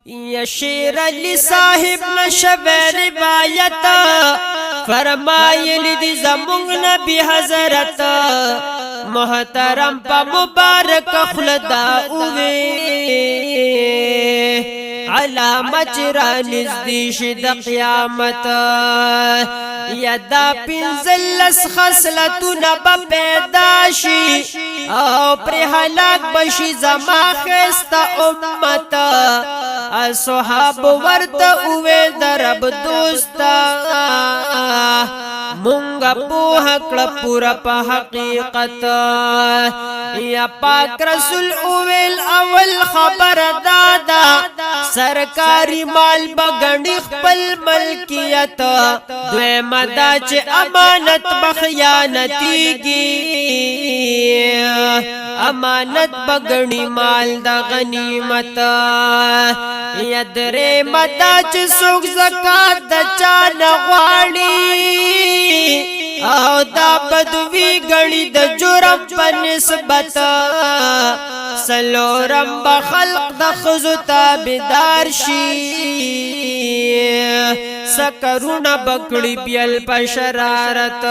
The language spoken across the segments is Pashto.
یا شیر علی صاحب نشب روایت فرمایلی دی زمونگ نبی حضرت محترم پا مبارک خلدا اوی علامت را نزدیش د قیامت یدا پنزلس خصلتو نبا پیداشی او پر حلاک بشی زما خستا امت صحاب ورد اوی درب دوستا مونگا پوها کڑا پورا پا حقیقت یا پاک رسول اویل اول خبر دادا سرکاری مال بگنی خپل ملکیت دوی مدا چه امانت بخیانتی گی امانت بگنی مال دا غنیمت یدر مدا چه سوک زکاة دا چان غوانی او دا بدوی گڑی دا جرم پا نسبت سلورم بخلق دا خزو تابدار شی سکرونا بکڑی بیل پا شرارت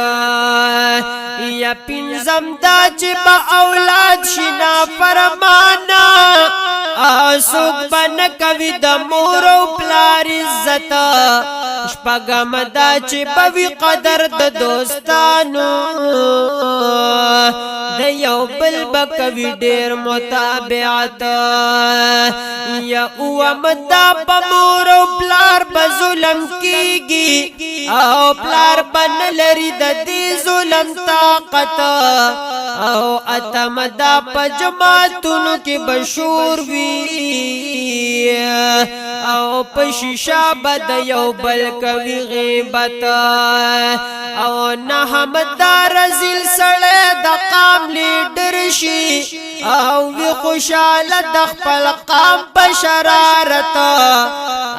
یا پنزم دا چی با اولاد شنا فرمانا آسوک بنکوی دا مورو پلار عزت شپگم دا چی بوی قدر دا دوستانو دا یو بل بکوی دیر متابعت یا اوام دا پا مورو پلار بظلم کیگی او پلار بنلری دا دی ظلم طاقت او اتم دا پا جماعتونو کی بشور وی او پا شیشا بد یو بل کوي غیبت او نحم دا رزیل سڑے دا قام لیڈر شی او وی خوشحال دا خپل قام پا شرارت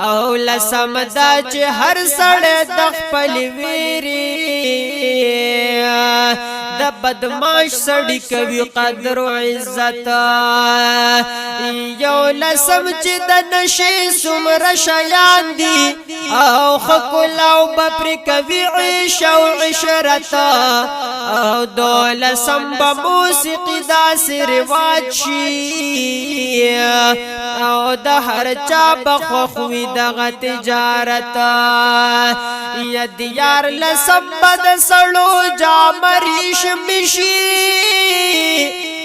او لسم دا چی ہر سڑے دا خپل ویری دا بدماش سڑی کوي قدر و عزت یو لسم چی دا نشی سمر شیان دی او خکلاو بپری کوي عیش و عشرت او دو لسم بموسیقی دا سی رواج شی او دا هر چا بخوخوی دا تجارت یا دیار لسم بد سڑو جا مریش مشی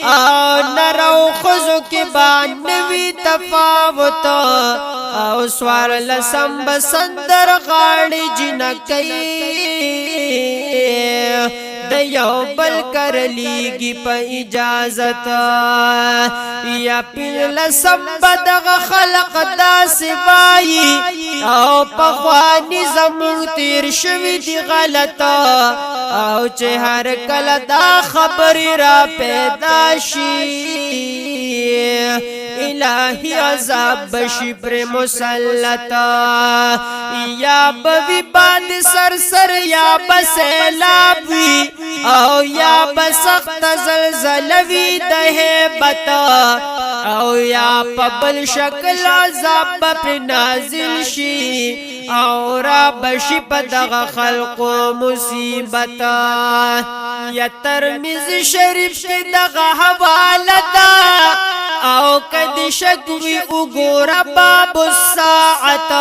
او نرو خزو کی بانوی تفاوت او سوار لسم بسندر غاڑی جنکی دیو بل کر لیگی پا اجازت یا پین لسم بدغ خلق دا سوائی او پخوانی زمون تیر شوی دی غلط او چه هر کل دا خبری را پیدا شی الہی عذاب بشی پر مسلط یا بوی باد سر یا بسیلابوی او یا بسخت زلزلوی دہیبت او یا پبل شکل عذاب پر نازل شی او را بشی پدغ خلق و مصیبت یا ترمیز شریف کی دغ حوالتا او کدی شکوی اگورا باب الساعت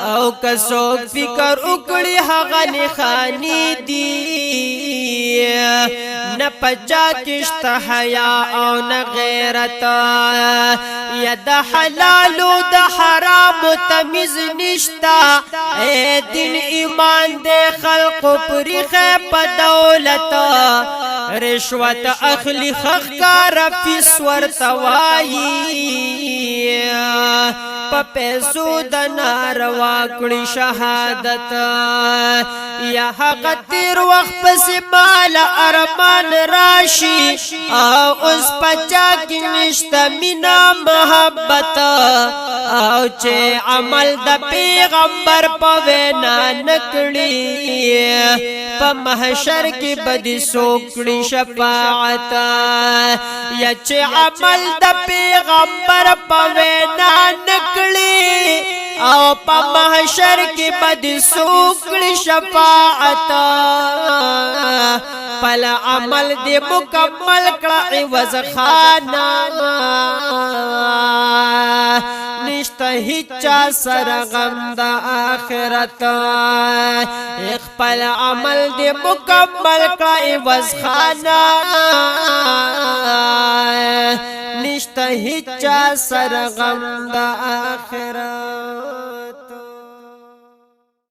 او کسوک فکر اکڑی حغن خانی دی نپچا کشت حیا او نغیرت یا دا حلالو دا حرام تمیز نشتا اے دن ایمان دے خلق پری خیب دولت رشوت اخلی خخکار فی سور توائی پا پیسو دنار واکڑی شہادت یا حق تیر وقت پس مال ارمان راشی او اس پچا کی نشتا منا محبت او چه عمل دا پیغمبر پا وینا نکڑی پا محشر کی بدی سوکڑی شفاعت یا چه عمل دا پیغمبر پا وینا نکڑی او په محشر کې بد سوکړي شفاعت پل عمل دې مکمل کړه عوض خانه نشته هیچا سره غم د آخرت خپل عمل دې مکمل کړه عوض خانه نشته هیچا سره غم د آخرت